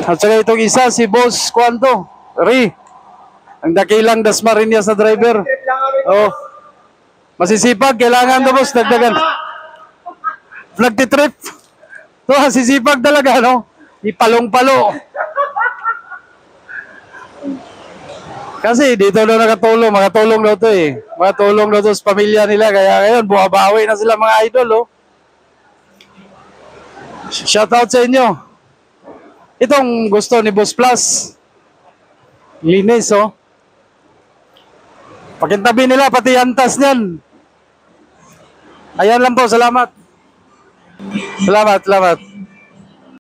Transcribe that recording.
At saka itong isa, si Boss Kwanto, Ri. Ang dakilang Dasmariñas na driver. Oh. Masisipag, kailangan na boss, dagdagan. Nagtitrip. So, masisipag talaga, no? Ipalong-palo. Kasi dito na nakatulong, makatulong daw to eh. Makatulong daw to sa pamilya nila. Kaya ngayon, buhabawi na sila mga idol, oh. Shout out sa inyo. Itong gusto ni Boss Plus. Linis, oh. Pakintabi nila, pati antas niyan. Ayan lang po, salamat. Salamat, salamat.